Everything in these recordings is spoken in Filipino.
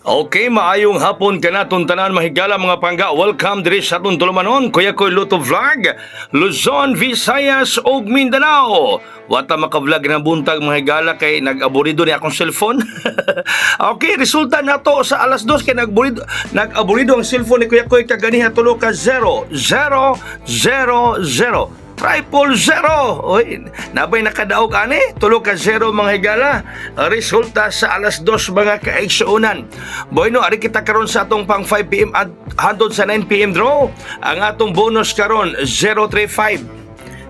Okay, maayong hapon ka na tanan mahigala mga pangga. Welcome diri sa atong tulumanon. Kuya Koy Luto Vlog, Luzon, Visayas ug Mindanao. Wata maka-vlog ng buntag mga higala kay nag-aburido ni akong cellphone. Okay, resulta nato sa alas 2 kay nag-aburido ang cellphone ni Kuya Koy kaganiha tulo ka 0 0 0 0 000. Oy, nabay nakadaog ani, tulo ka 0 mga higala. Resulta sa alas 2 mga kaigsuunan. Boy no, ari kita karon sa atong pang 5 PM at hantod sa 9 PM draw. Ang atong bonus karon 035.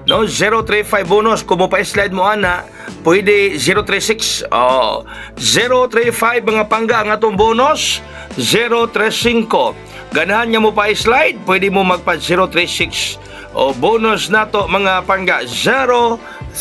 No, 035 bonus. Kung mo pa-slide mo ana, pwede 036. 035 mga pangga ang atong bonus. 035. Ganahan niya mo pa-slide, pwede mo magpa 036. Bonus na to mga pangga 035.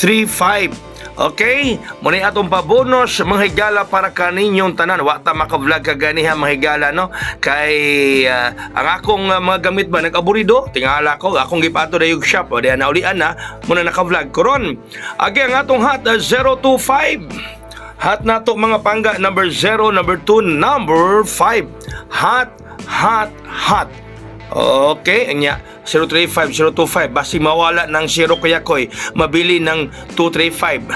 Okay? Muna atong pa-bonus mga higala para kaninyong tanan. Wata maka-vlog ka ganiha mga higala, no? Kay ang akong mga gamit ba nag-aburido, tingala ko akong gipato na yung shop o diyan na ulian na muna naka-vlog koron. Agi ang atong hot 025. Hot na to mga pangga number 0, number 2, number 5. Hot. Okay, anya 035, 025. Basi mawala ng 0 Kuya Koy, mabili ng 235.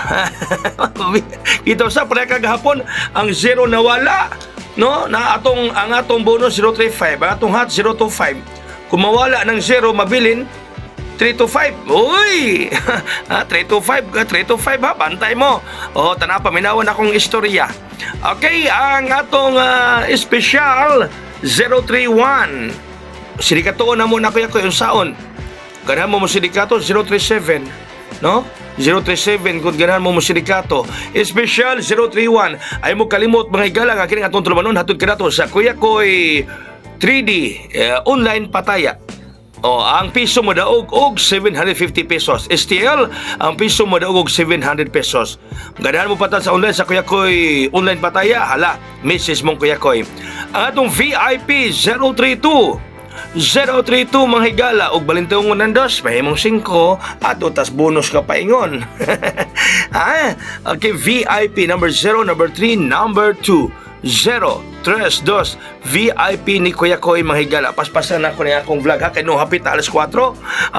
Ito sa pre kagahapon ang 0 nawala, no? Na ang atong bonus 035, ang atong hot 025. Kung mawala ng 0, mabilin 325. Uy! 325 ha, bantay mo. Tana pa minawan akong istorya. Okay, ang atong special 031. Sindikato na muna Kuya Koy yung saon. Ganahan mo sindikato 037, no? 037 kung ganahan mo sindikato. Special 031. Ay mo kalimot mga higala nga kining atong tulumanon hatod kanato sa Kuya Koy 3D online pataya. Ang piso mo daog og 750 pesos. STL, ang piso mo daog og 700 pesos. Ganahan mo patad sa online sa Kuya Koy online pataya, hala, message mong Kuya Koy. Ang atong VIP 032 mga higala og balintong 100 mahimong 5 at utas bonus ka paingon. Okay, VIP number 0, number 3, number 2. 032 VIP ni Kuya Koy mga higala. Paspasan ako na akong vlog ha, kay no hapit alas 4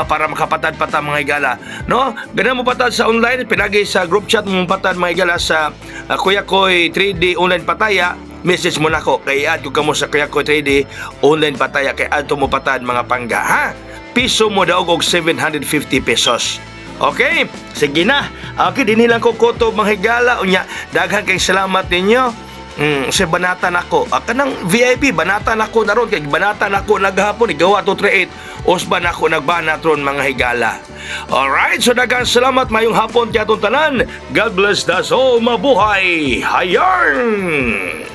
para makapatad pata mga higala, no? Ganun mo patad sa online, pinagi sa group chat mo patad mga higala sa Kuya Koy 3D online pataya. Message mo na ko kay add ko kamo sa Kuya Koy 3D online pataya, kay add to mo patad mga pangga ha. Piso mo daog og 750 pesos. Okay, sige na. Okay, din lang ko koto mga higala unya. Daghan kay salamat ninyo. Si banatan ako. Kanang VIP, banatan ako na ron. Kaya banatan ako naghapon. Igawa 238. Osban ako nagbanat ron mga higala. Alright, so dagang salamat. Mayong hapon kaya tanan. God bless us all. Mabuhay. Hayarn!